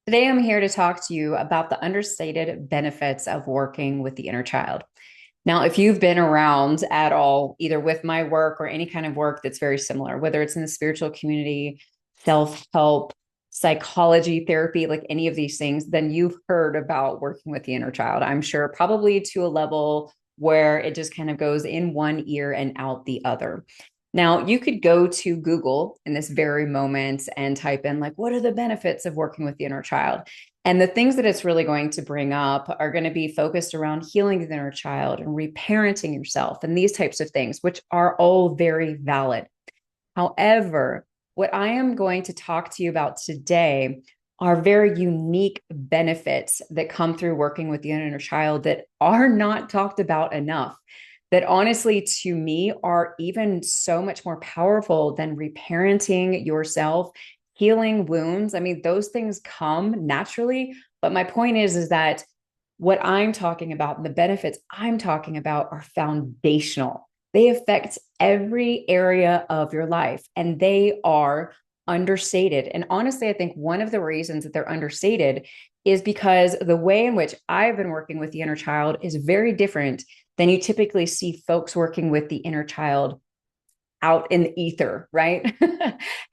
Today, I'm here to talk to you about the understated benefits of working with the inner child. Now, if you've been around at all, either with my work or any kind of work that's very similar, whether it's in the spiritual community, self help, psychology, therapy, like any of these things, then you've heard about working with the inner child. I'm sure probably to a level where it just kind of goes in one ear and out the other. Now, you could go to Google in this very moment and type in, like, what are the benefits of working with the inner child? And the things that it's really going to bring up are going to be focused around healing the inner child and reparenting yourself and these types of things, which are all very valid. However, what I am going to talk to you about today are very unique benefits that come through working with the inner child that are not talked about enough. That honestly, to me, are even so much more powerful than reparenting yourself, healing wounds. I mean, those things come naturally. But my point is that what I'm talking about and the benefits I'm talking about are foundational. They affect every area of your life and they are understated. And honestly, I think one of the reasons that they're understated is because the way in which I've been working with the inner child is very different than you typically see folks working with the inner child out in the ether, right?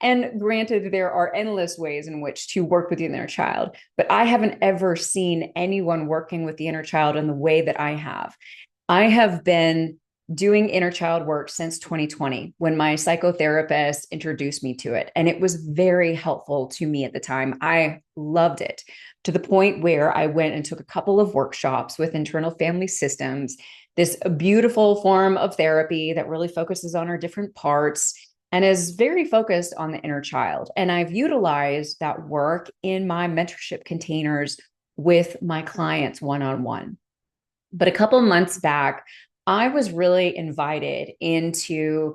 And granted, there are endless ways in which to work with the inner child, but I haven't ever seen anyone working with the inner child in the way that I have. I have been doing inner child work since 2020 when my psychotherapist introduced me to it. And it was very helpful to me at the time. I loved it to the point where I went and took a couple of workshops with internal family systems, this beautiful form of therapy that really focuses on our different parts and is very focused on the inner child. And I've utilized that work in my mentorship containers with my clients one on one. But a couple months back, I was really invited into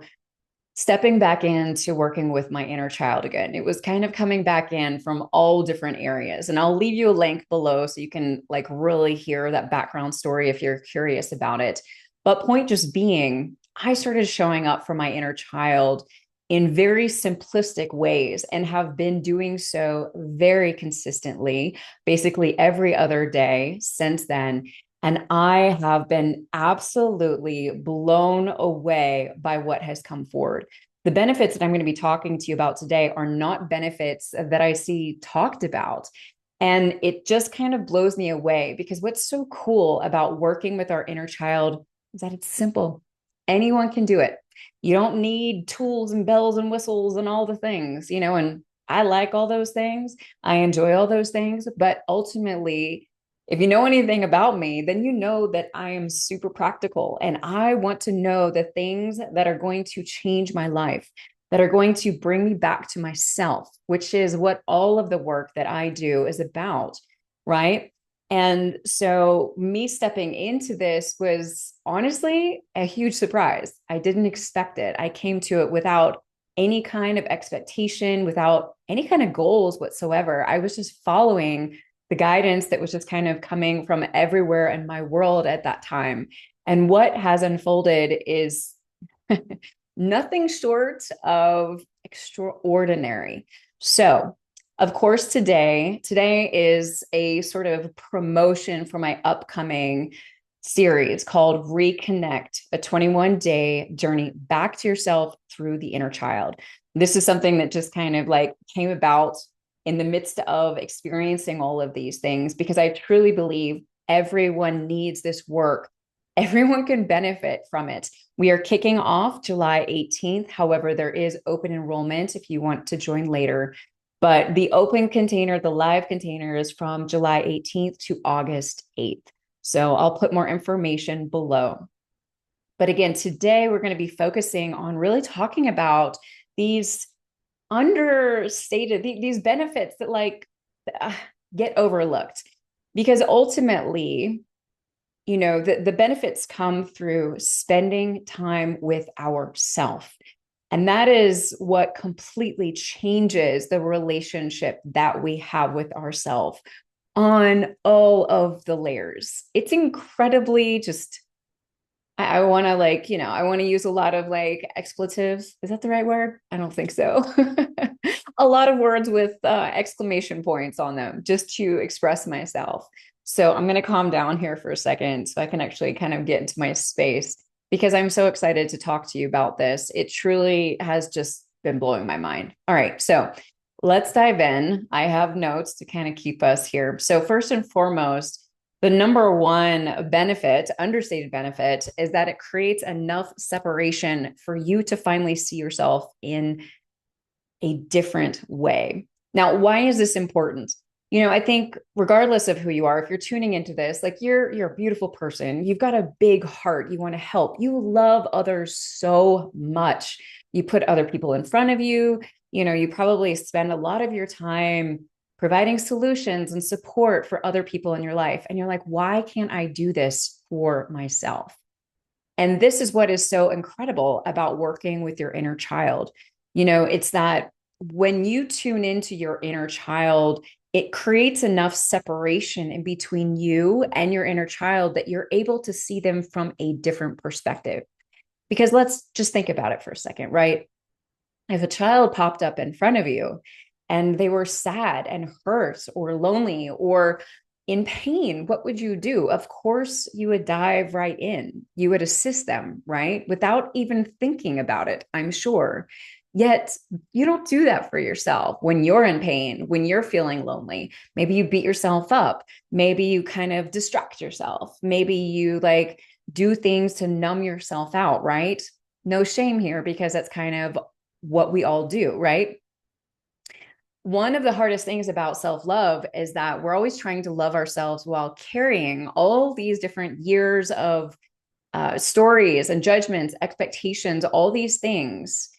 stepping back into working with my inner child again. It was kind of coming back in from all different areas. And I'll leave you a link below so you can like really hear that background story if you're curious about it. But point just being, I started showing up for my inner child in very simplistic ways and have been doing so very consistently, basically every other day since then. And I have been absolutely blown away by what has come forward. The benefits that I'm going to be talking to you about today are not benefits that I see talked about. And it just kind of blows me away because what's so cool about working with our inner child is that it's simple. Anyone can do it. You don't need tools and bells and whistles and all the things, and I like all those things. I enjoy all those things, but ultimately, if you know anything about me, then you know that I am super practical and I want to know the things that are going to change my life, that are going to bring me back to myself, which is what all of the work that I do is about, right? And so, me stepping into this was honestly a huge surprise. I didn't expect it. I came to it without any kind of expectation, without any kind of goals whatsoever. I was just following the guidance that was just kind of coming from everywhere in my world at that time. And what has unfolded is nothing short of extraordinary. So, of course, today is a sort of promotion for my upcoming series called Reconnect, a 21-day journey back to yourself through the inner child. This is something that just kind of like came about in the midst of experiencing all of these things because I truly believe everyone needs this work. Everyone can benefit from it. We are kicking off July 18th. However, there is open enrollment if you want to join later. But the open container, the live container is from July 18th to August 8th. So I'll put more information below. But again, today we're going to be focusing on really talking about these understated, these benefits that like get overlooked because ultimately, the benefits come through spending time with ourself. And that is what completely changes the relationship that we have with ourselves on all of the layers. It's incredibly just, I want to I want to use a lot of like expletives. Is that the right word? I don't think so. a lot of words with exclamation points on them just to express myself. So I'm going to calm down here for a second so I can actually kind of get into my space because I'm so excited to talk to you about this. It truly has just been blowing my mind. All right. So let's dive in. I have notes to kind of keep us here. So, first and foremost, the number one benefit, understated benefit, is that it creates enough separation for you to finally see yourself in a different way. Now, why is this important? I think regardless of who you are, if you're tuning into this, like you're a beautiful person, you've got a big heart, you want to help, you love others so much. You put other people in front of you, you probably spend a lot of your time providing solutions and support for other people in your life. And you're like, why can't I do this for myself? And this is what is so incredible about working with your inner child. It's that when you tune into your inner child, it creates enough separation in between you and your inner child that you're able to see them from a different perspective. Because let's just think about it for a second, right? If a child popped up in front of you and they were sad and hurt or lonely or in pain, what would you do? Of course, you would dive right in. You would assist them, right? Without even thinking about it, I'm sure. Yet you don't do that for yourself when you're in pain, when you're feeling lonely. Maybe you beat yourself up. Maybe you kind of distract yourself. Maybe you like do things to numb yourself out, right? No shame here because that's kind of what we all do, right? One of the hardest things about self-love is that we're always trying to love ourselves while carrying all these different years of stories and judgments, expectations, all these things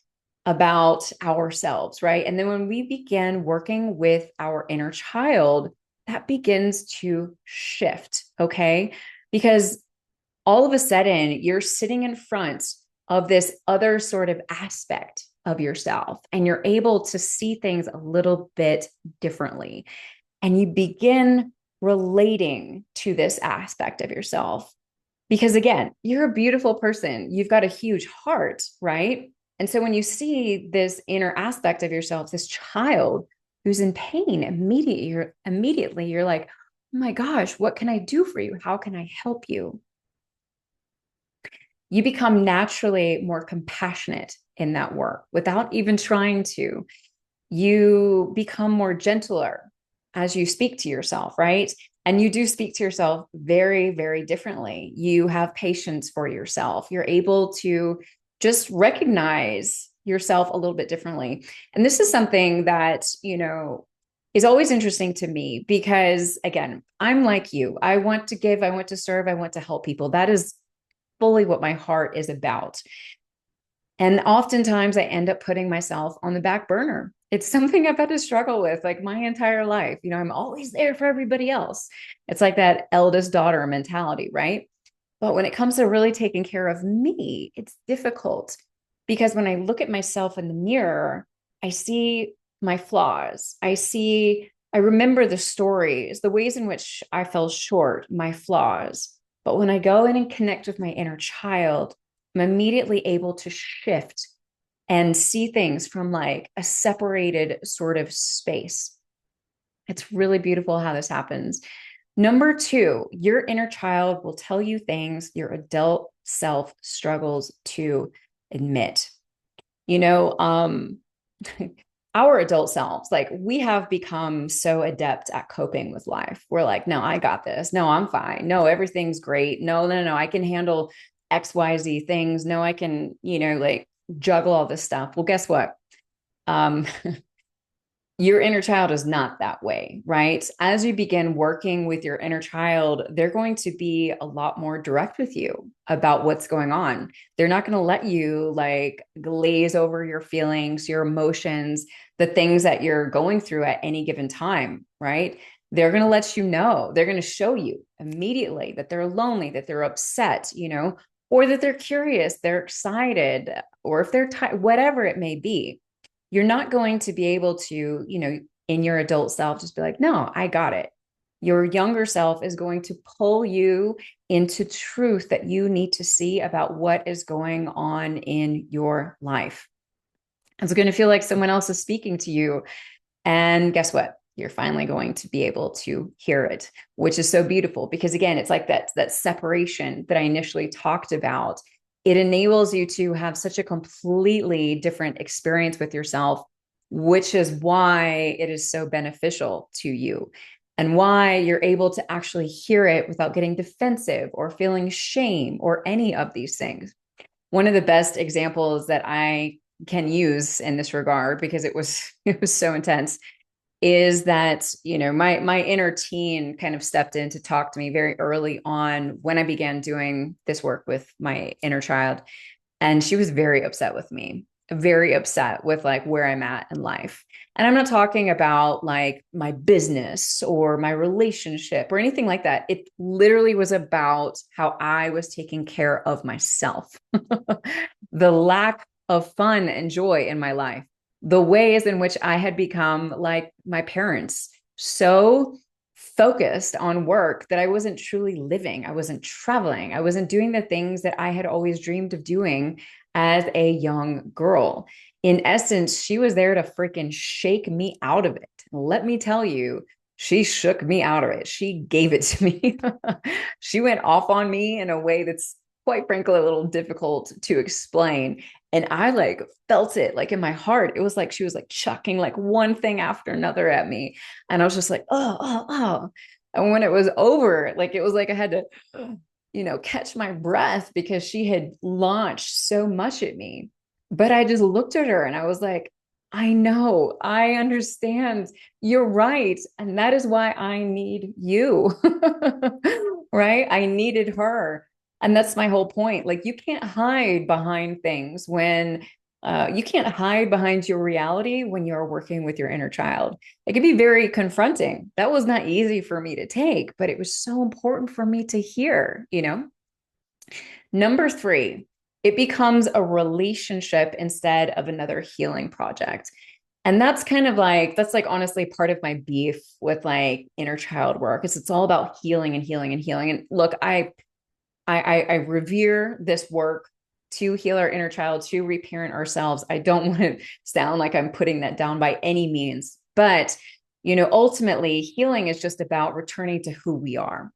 about ourselves, right? And then when we begin working with our inner child, that begins to shift, okay? Because all of a sudden you're sitting in front of this other sort of aspect of yourself and you're able to see things a little bit differently. And you begin relating to this aspect of yourself. Because again, you're a beautiful person. You've got a huge heart, right? And so when you see this inner aspect of yourself, this child who's in pain, immediately you're like, oh my gosh, what can I do for you? How can I help you? You become naturally more compassionate in that work without even trying to. You become more gentler as you speak to yourself, right? And you do speak to yourself very, very differently. You have patience for yourself. You're able to just recognize yourself a little bit differently. And this is something that, is always interesting to me because, again, I'm like you. I want to give, I want to serve, I want to help people. That is fully what my heart is about. And oftentimes I end up putting myself on the back burner. It's something I've had to struggle with like my entire life. I'm always there for everybody else. It's like that eldest daughter mentality, right? But when it comes to really taking care of me, it's difficult because when I look at myself in the mirror, I see my flaws. I remember the stories, the ways in which I fell short, my flaws. But when I go in and connect with my inner child, I'm immediately able to shift and see things from like a separated sort of space. It's really beautiful how this happens. Number two, your inner child will tell you things your adult self struggles to admit. You know, um, our adult selves, like we have become so adept at coping with life. We're like, no, I got this. No, I'm fine. No, everything's great. No, no, no, I can handle XYZ things. No, I can, like juggle all this stuff. Well, guess what? Um, your inner child is not that way, right? As you begin working with your inner child, they're going to be a lot more direct with you about what's going on. They're not going to let you like glaze over your feelings, your emotions, the things that you're going through at any given time, right? They're going to let you know, they're going to show you immediately that they're lonely, that they're upset, or that they're curious, they're excited, or if they're tired, whatever it may be. You're not going to be able to, in your adult self, just be like, no, I got it. Your younger self is going to pull you into truth that you need to see about what is going on in your life. It's going to feel like someone else is speaking to you. And guess what? You're finally going to be able to hear it, which is so beautiful because again, it's like that separation that I initially talked about. It enables you to have such a completely different experience with yourself, which is why it is so beneficial to you and why you're able to actually hear it without getting defensive or feeling shame or any of these things. One of the best examples that I can use in this regard because it was so intense is that my inner teen kind of stepped in to talk to me very early on when I began doing this work with my inner child, and she was very upset with me, very upset with like where I'm at in life. And I'm not talking about like my business or my relationship or anything like that. It literally was about how I was taking care of myself. The lack of fun and joy in my life, the ways in which I had become like my parents, so focused on work that I wasn't truly living. I wasn't traveling. I wasn't doing the things that I had always dreamed of doing as a young girl. In essence, she was there to freaking shake me out of it. Let me tell you, she shook me out of it. She gave it to me. She went off on me in a way that's quite frankly a little difficult to explain. And I like felt it like in my heart. It was like she was like chucking like one thing after another at me. And I was just like, oh. And when it was over, like it was like I had to, catch my breath because she had launched so much at me. But I just looked at her and I was like, I know, I understand. You're right. And that is why I need you. Right? I needed her. And that's my whole point. Like, you can't hide behind things when you can't hide behind your reality when you're working with your inner child. It can be very confronting. That was not easy for me to take, but it was so important for me to hear. Number three, it becomes a relationship instead of another healing project. And that's like honestly part of my beef with like inner child work is it's all about healing and healing and healing. And look, I revere this work to heal our inner child, to reparent ourselves. I don't want to sound like I'm putting that down by any means, but ultimately healing is just about returning to who we are.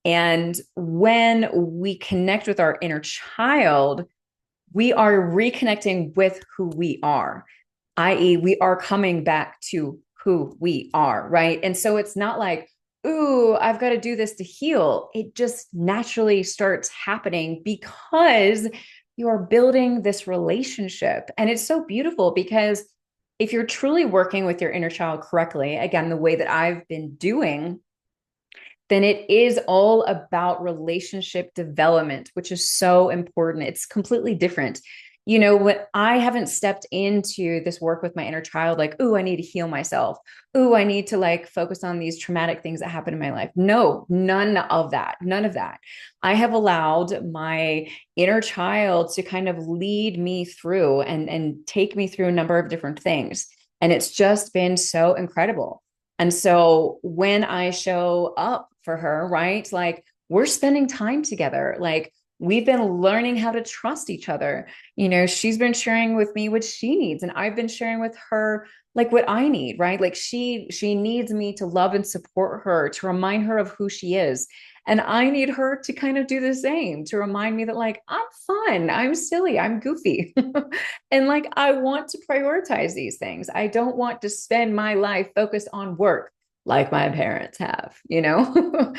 And when we connect with our inner child, we are reconnecting with who we are, i.e., we are coming back to who we are, right? And so it's not like, ooh, I've got to do this to heal. It just naturally starts happening because you're building this relationship. And it's so beautiful because if you're truly working with your inner child correctly, again, the way that I've been doing, then it is all about relationship development, which is so important. It's completely different. What I haven't stepped into this work with my inner child, like, ooh, I need to heal myself. Ooh, I need to like focus on these traumatic things that happen in my life. No, none of that. None of that. I have allowed my inner child to kind of lead me through and take me through a number of different things. And it's just been so incredible. And so when I show up for her, right, like we're spending time together, like we've been learning how to trust each other. She's been sharing with me what she needs, and I've been sharing with her like what I need, right? Like she needs me to love and support her, to remind her of who she is. And I need her to kind of do the same, to remind me that like I'm fun, I'm silly, I'm goofy. And like I want to prioritize these things. I don't want to spend my life focused on work like my parents have. No.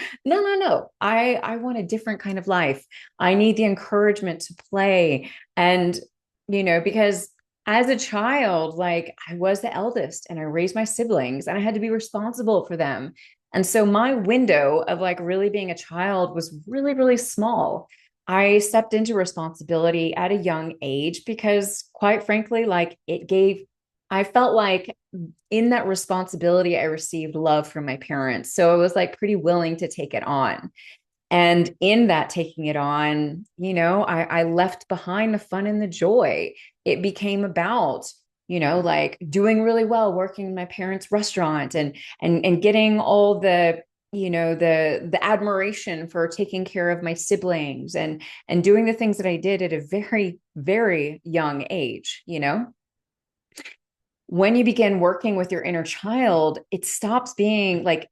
I want a different kind of life. I need the encouragement to play. And, because as a child, like I was the eldest and I raised my siblings and I had to be responsible for them. And so my window of like really being a child was really, really small. I stepped into responsibility at a young age because, quite frankly, like I felt like in that responsibility, I received love from my parents. So I was like pretty willing to take it on. And in that taking it on, I left behind the fun and the joy. It became about, like doing really well, working in my parents' restaurant and getting all the, the admiration for taking care of my siblings and doing the things that I did at a very, very young age. when you begin working with your inner child, it stops being like,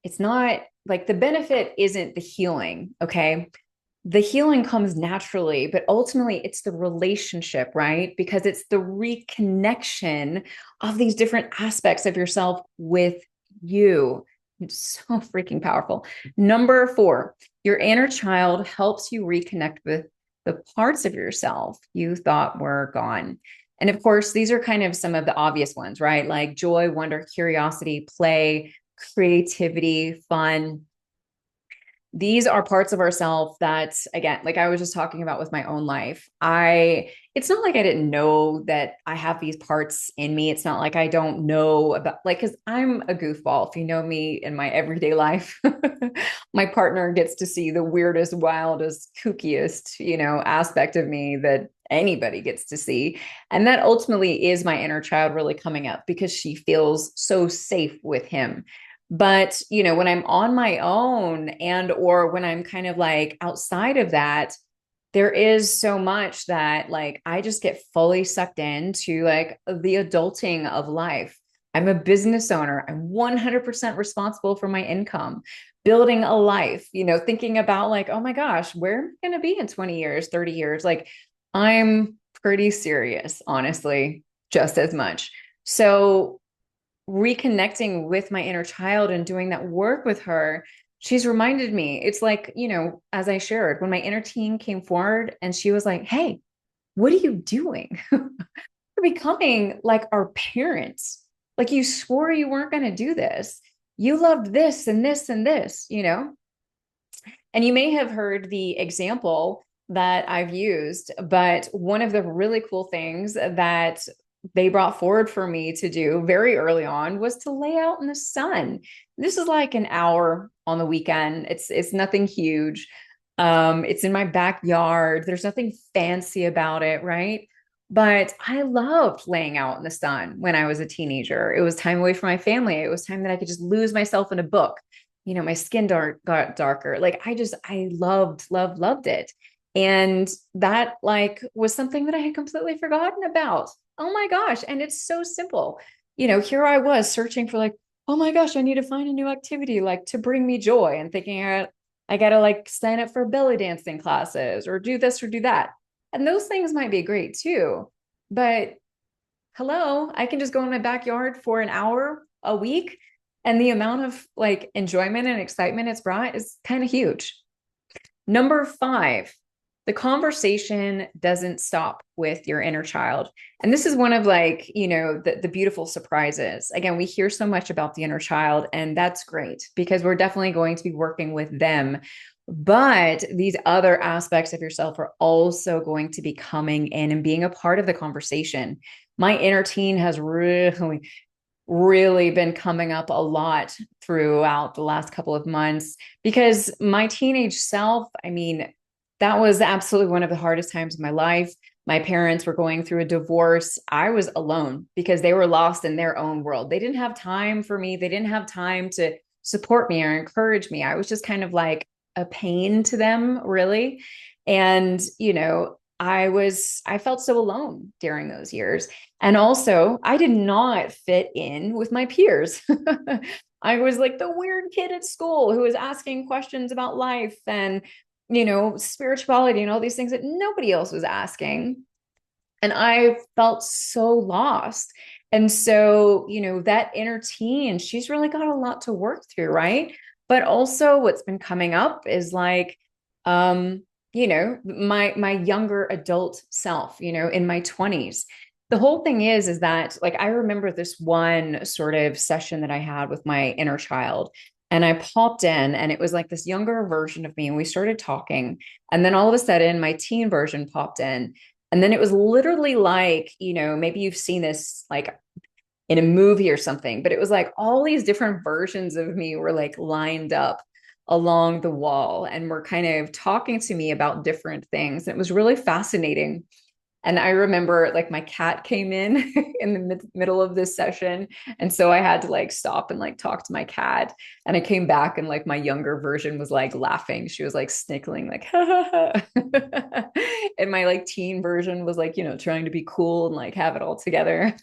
it's not like the benefit isn't the healing. Okay. The healing comes naturally, but ultimately it's the relationship, right? Because it's the reconnection of these different aspects of yourself with you. It's so freaking powerful. Number four, your inner child helps you reconnect with the parts of yourself you thought were gone. And of course, these are kind of some of the obvious ones, right? Like joy, wonder, curiosity, play, creativity, fun. These are parts of ourselves that, again, like I was just talking about with my own life, it's not like I didn't know that I have these parts in me. It's not like I don't know about, like, because I'm a goofball. If you know me in my everyday life, my partner gets to see the weirdest, wildest, kookiest, aspect of me that anybody gets to see. And that ultimately is my inner child really coming up because she feels so safe with him. But, when I'm on my own and or when I'm kind of like outside of that, there is so much that like I just get fully sucked into like the adulting of life. I'm a business owner. I'm 100% responsible for my income, building a life, thinking about like, oh my gosh, where am I going to be in 20 years, 30 years? Like I'm pretty serious, honestly, just as much. So reconnecting with my inner child and doing that work with her, she's reminded me, it's like, as I shared, when my inner teen came forward and she was like, hey, what are you doing? You're becoming like our parents. Like you swore you weren't going to do this. You loved this and this and this. And you may have heard the example that I've used, but one of the really cool things that they brought forward for me to do very early on was to lay out in the sun. This is like an hour on the weekend. It's nothing huge. It's in my backyard. There's nothing fancy about it, right? But I loved laying out in the sun when I was a teenager. It was time away from my family. It was time that I could just lose myself in a book. My skin got darker. Like I loved it. And that like was something that I had completely forgotten about. Oh my gosh. And it's so simple. Here I was searching for like, oh my gosh, I need to find a new activity like to bring me joy and thinking I gotta like sign up for belly dancing classes or do this or do that. And those things might be great too. But hello, I can just go in my backyard for an hour a week. And the amount of like enjoyment and excitement it's brought is kind of huge. Number five, the conversation doesn't stop with your inner child. And this is one of like, the beautiful surprises. Again, we hear so much about the inner child, and that's great because we're definitely going to be working with them. But these other aspects of yourself are also going to be coming in and being a part of the conversation. My inner teen has really been coming up a lot throughout the last couple of months because my teenage self, I mean, that was absolutely one of the hardest times of my life. My parents were going through a divorce. I was alone because they were lost in their own world. They didn't have time for me. They didn't have time to support me or encourage me. I was just kind of like a pain to them, really. And, I felt so alone during those years. And also, I did not fit in with my peers. I was like the weird kid at school who was asking questions about life and, spirituality and all these things that nobody else was asking. And I felt so lost. And so, that inner teen, she's really got a lot to work through, right? But also what's been coming up is like, um, my younger adult self, in my 20s. The whole thing is that like I remember this one sort of session that I had with my inner child. And I popped in and it was like this younger version of me. And we started talking. And then all of a sudden, my teen version popped in. And then it was literally like, maybe you've seen this like in a movie or something, but it was like all these different versions of me were like lined up along the wall and were kind of talking to me about different things. And it was really fascinating. And I remember like my cat came in in the middle of this session. And so I had to like stop and like talk to my cat. And I came back and like my younger version was like laughing. She was like snickling, like, ha ha ha. And my like teen version was like, trying to be cool and like have it all together.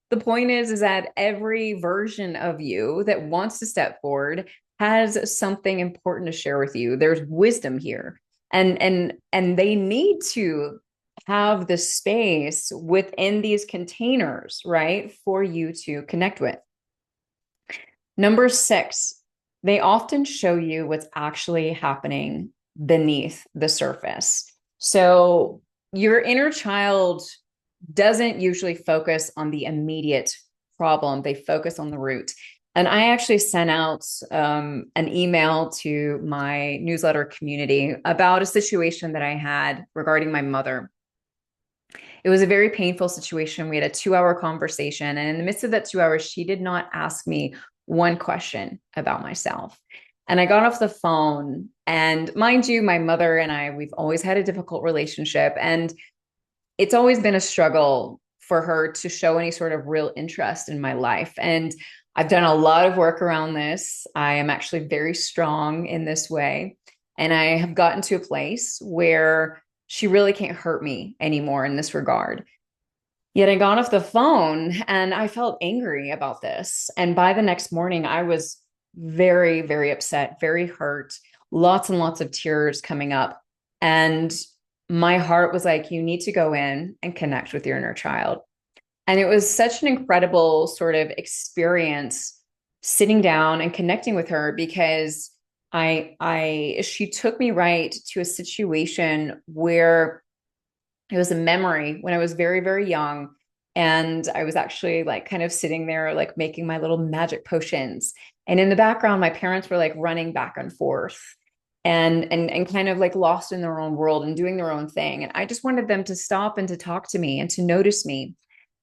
The point is that every version of you that wants to step forward has something important to share with you. There's wisdom here. And they need to have the space within these containers, right, for you to connect with. Number six, they often show you what's actually happening beneath the surface. So your inner child doesn't usually focus on the immediate problem, they focus on the root. And I actually sent out an email to my newsletter community about a situation that I had regarding my mother. It was a very painful situation. We had a 2 hour conversation. And in the midst of that 2 hours, she did not ask me one question about myself. And I got off the phone. And mind you, my mother and I, we've always had a difficult relationship. And it's always been a struggle for her to show any sort of real interest in my life. And I've done a lot of work around this. I am actually very strong in this way. And I have gotten to a place where she really can't hurt me anymore in this regard. Yet I got off the phone and I felt angry about this. And by the next morning, I was very, very upset, very hurt, lots and lots of tears coming up. And my heart was like, you need to go in and connect with your inner child. And it was such an incredible sort of experience sitting down and connecting with her because she took me right to a situation where it was a memory when I was very, very young. And I was actually like kind of sitting there, like making my little magic potions. And in the background, my parents were like running back and forth and kind of like lost in their own world and doing their own thing. And I just wanted them to stop and to talk to me and to notice me.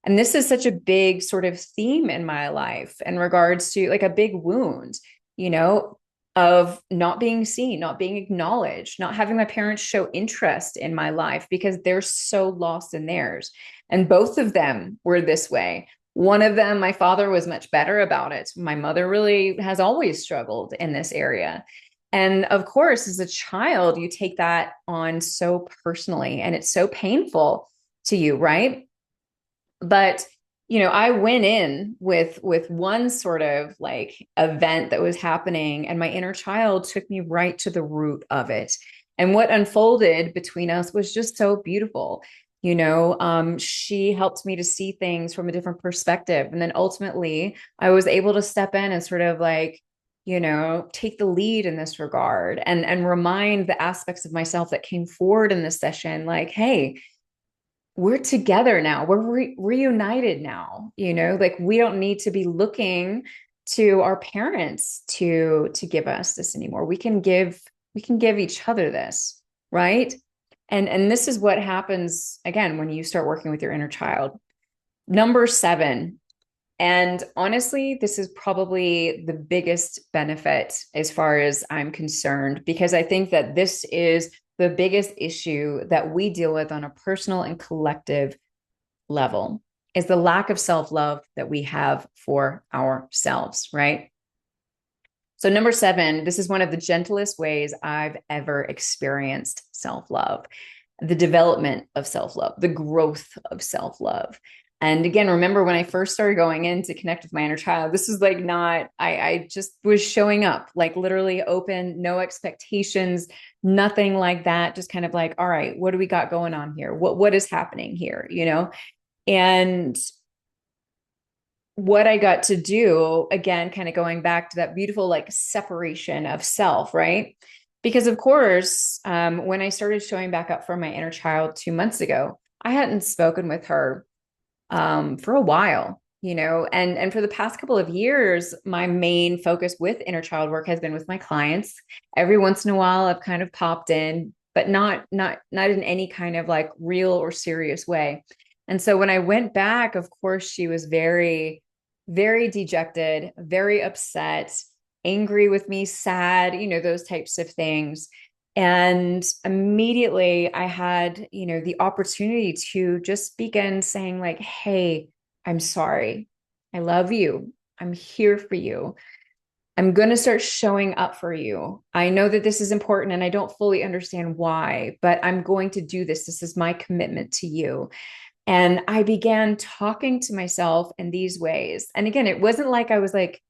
And this is such a big sort of theme in my life in regards to like a big wound, you know, of not being seen, not being acknowledged, not having my parents show interest in my life because they're so lost in theirs. And both of them were this way. One of them, my father was much better about it. My mother really has always struggled in this area. And of course, as a child, you take that on so personally and it's so painful to you, right? But I went in with one sort of like event that was happening, and my inner child took me right to the root of it. And what unfolded between us was just so beautiful. She helped me to see things from a different perspective. And then ultimately, I was able to step in and sort of like, take the lead in this regard and remind the aspects of myself that came forward in this session, like, hey, we're together now. We're reunited now. Like we don't need to be looking to our parents to give us this anymore. We can give each other this, right? And this is what happens again when you start working with your inner child. Number seven, and honestly, this is probably the biggest benefit as far as I'm concerned, because I think that this is the biggest issue that we deal with on a personal and collective level is the lack of self-love that we have for ourselves, right? So number seven, this is one of the gentlest ways I've ever experienced self-love, the development of self-love, the growth of self-love. And again, remember when I first started going in to connect with my inner child, this is like not, I just was showing up, like literally open, no expectations, nothing like that. Just kind of like, all right, what do we got going on here? What is happening here? And what I got to do, again, kind of going back to that beautiful like separation of self, right? Because of course, when I started showing back up for my inner child 2 months ago, I hadn't spoken with her for a while, and for the past couple of years, my main focus with inner child work has been with my clients. Every once in a while, I've kind of popped in, but not in any kind of like real or serious way. And so when I went back, of course, she was very, very dejected, very upset, angry with me, sad, those types of things. And immediately I had, the opportunity to just begin saying, like, hey, I'm sorry. I love you. I'm here for you. I'm going to start showing up for you. I know that this is important and I don't fully understand why, but I'm going to do this. This is my commitment to you. And I began talking to myself in these ways. And again, it wasn't like I was like,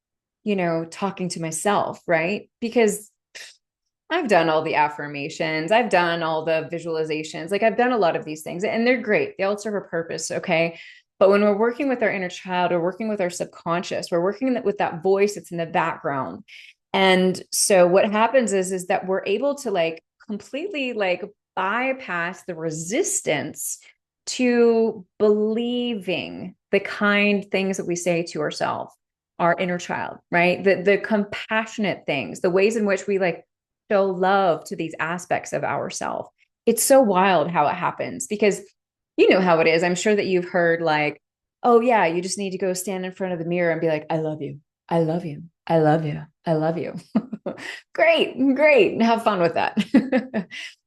talking to myself, right? Because I've done all the affirmations, I've done all the visualizations, like I've done a lot of these things, and they're great. They all serve a purpose, okay? But when we're working with our inner child, or working with our subconscious, we're working with that voice that's in the background. And so what happens is that we're able to like completely like bypass the resistance to believing the kind things that we say to ourselves, our inner child, right? The compassionate things, the ways in which we like show love to these aspects of ourselves. It's so wild how it happens, because you know how it is. I'm sure that you've heard like, oh yeah, you just need to go stand in front of the mirror and be like, I love you. I love you. I love you. I love you. Great, great. Have fun with that.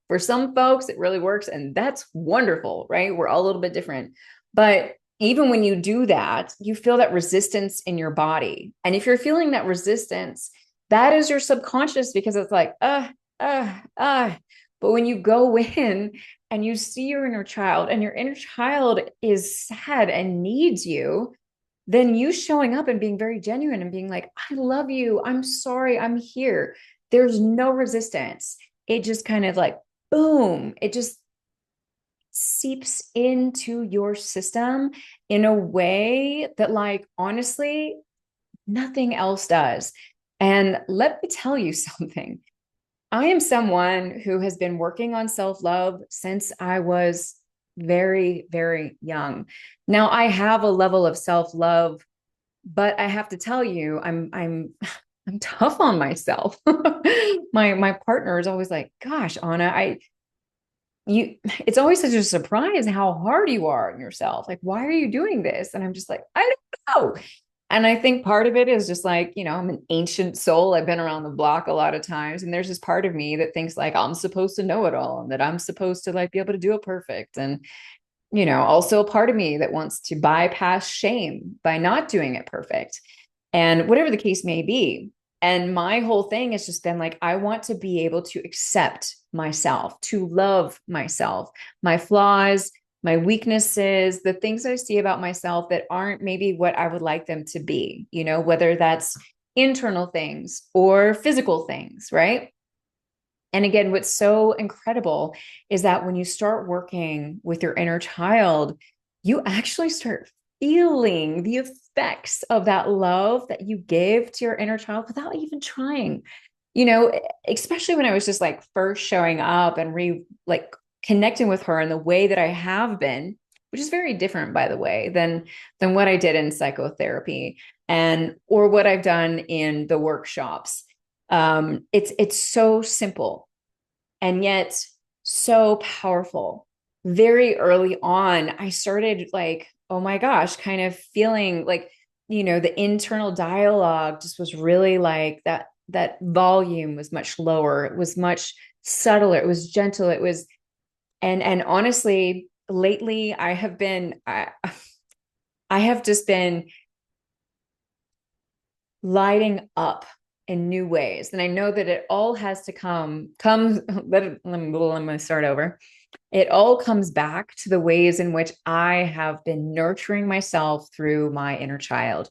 For some folks, it really works, and that's wonderful, right? We're all a little bit different. But even when you do that, you feel that resistance in your body. And if you're feeling that resistance, that is your subconscious, because it's like, But when you go in and you see your inner child, and your inner child is sad and needs you, then you showing up and being very genuine and being like, I love you. I'm sorry. I'm here. There's no resistance. It just kind of like, boom, it just seeps into your system in a way that, like, honestly, nothing else does. And let me tell you something. I am someone who has been working on self-love since I was very, very young. Now I have a level of self-love, but I have to tell you, I'm tough on myself. My partner is always like, gosh, Anna, it's always such a surprise how hard you are on yourself. Like, why are you doing this? And I'm just like, I don't know. And I think part of it is just like, I'm an ancient soul. I've been around the block a lot of times. And there's this part of me that thinks like I'm supposed to know it all, and that I'm supposed to like be able to do it perfect. And, also a part of me that wants to bypass shame by not doing it perfect, and whatever the case may be. And my whole thing has just been like, I want to be able to accept myself, to love myself, my flaws, my weaknesses, the things I see about myself that aren't maybe what I would like them to be, whether that's internal things or physical things, right? And again, what's so incredible is that when you start working with your inner child, you actually start feeling the effects of that love that you give to your inner child without even trying. Especially when I was just like first showing up and like connecting with her in the way that I have been, which is very different, by the way, than what I did in psychotherapy, and or what I've done in the workshops. It's so simple and yet so powerful. Very early on, I started like, oh my gosh, kind of feeling like, the internal dialogue just was really like that volume was much lower. It was much subtler. It was gentle. It was, and honestly, lately I have just been lighting up in new ways. And I know that it all has to let me start over. It all comes back to the ways in which I have been nurturing myself through my inner child.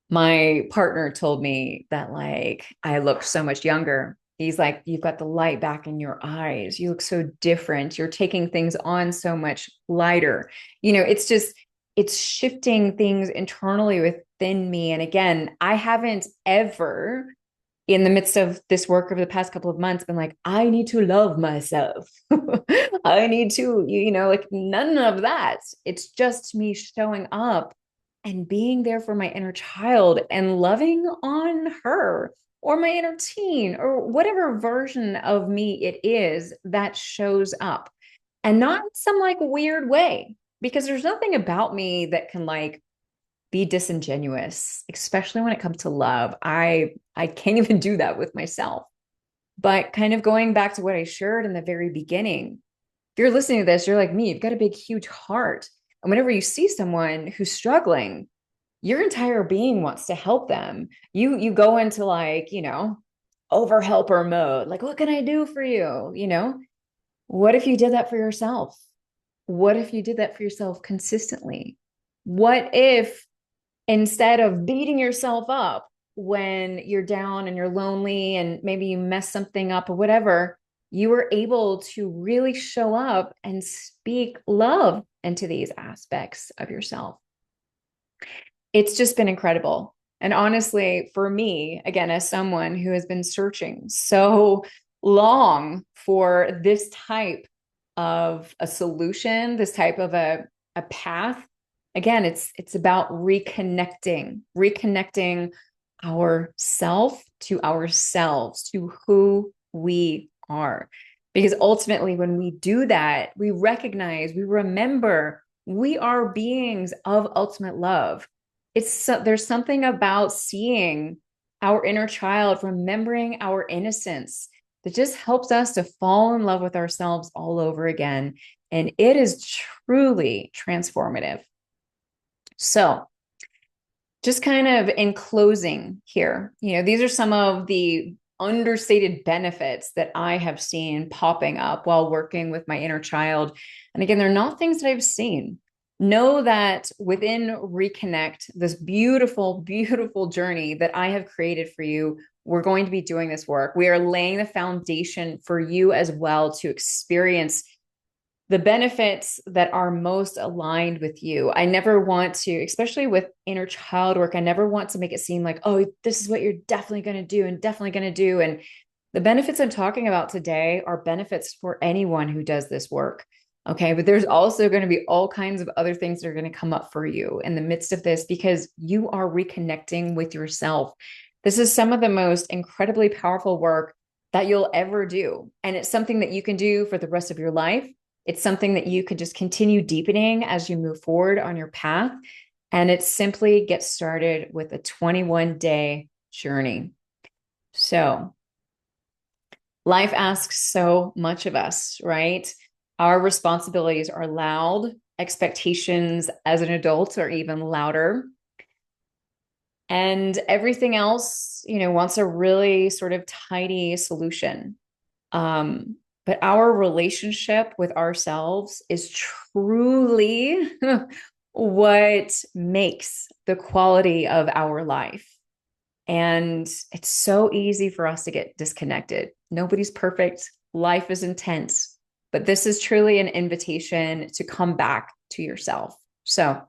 My partner told me that like I look so much younger. He's like, you've got the light back in your eyes. You look so different. You're taking things on so much lighter. It's shifting things internally within me. And again, I haven't ever, in the midst of this work over the past couple of months, been like, I need to love myself. I need to, like none of that. It's just me showing up and being there for my inner child and loving on her, or my inner teen, or whatever version of me it is that shows up. And not in some like weird way, because there's nothing about me that can like be disingenuous, especially when it comes to love. I can't even do that with myself. But kind of going back to what I shared in the very beginning, if you're listening to this, you're like me, you've got a big, huge heart. And whenever you see someone who's struggling, your entire being wants to help them. You go into like, over helper mode. Like, what can I do for you? What if you did that for yourself? what if you did that for yourself consistently? What if instead of beating yourself up when you're down and you're lonely and maybe you mess something up or whatever, you were able to really show up and speak love into these aspects of yourself? It's just been incredible. And honestly, for me, again, as someone who has been searching so long for this type of a solution, this type of a path, again, it's about reconnecting ourself to ourselves, to who we are. Because ultimately, when we do that, we recognize, we remember we are beings of ultimate love. There's something about seeing our inner child, remembering our innocence, that just helps us to fall in love with ourselves all over again. And it is truly transformative. So, just kind of in closing here, these are some of the understated benefits that I have seen popping up while working with my inner child. And again, they're not things that I've seen. Know that within Reconnect, this beautiful, beautiful journey that I have created for you, we're going to be doing this work. We are laying the foundation for you as well to experience the benefits that are most aligned with you. I never want to, especially with inner child work, I never want to make it seem like, oh, this is what you're definitely going to do and definitely going to do. And the benefits I'm talking about today are benefits for anyone who does this work. Okay. But there's also going to be all kinds of other things that are going to come up for you in the midst of this because you are reconnecting with yourself. This is some of the most incredibly powerful work that you'll ever do. And it's something that you can do for the rest of your life. It's something that you could just continue deepening as you move forward on your path. And it simply gets started with a 21-day journey. So life asks so much of us, right? Our responsibilities are loud. Expectations as an adult are even louder. And everything else, wants a really sort of tidy solution. But our relationship with ourselves is truly what makes the quality of our life. And it's so easy for us to get disconnected. Nobody's perfect. Life is intense. But this is truly an invitation to come back to yourself. So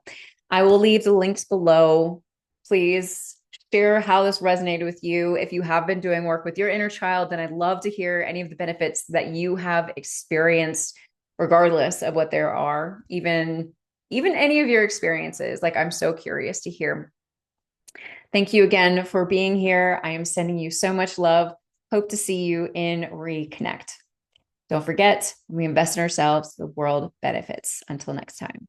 I will leave the links below. Please share how this resonated with you. If you have been doing work with your inner child, then I'd love to hear any of the benefits that you have experienced, regardless of what there are, even any of your experiences. Like, I'm so curious to hear. Thank you again for being here. I am sending you so much love. Hope to see you in Reconnect. Don't forget, when we invest in ourselves, the world benefits. Until next time.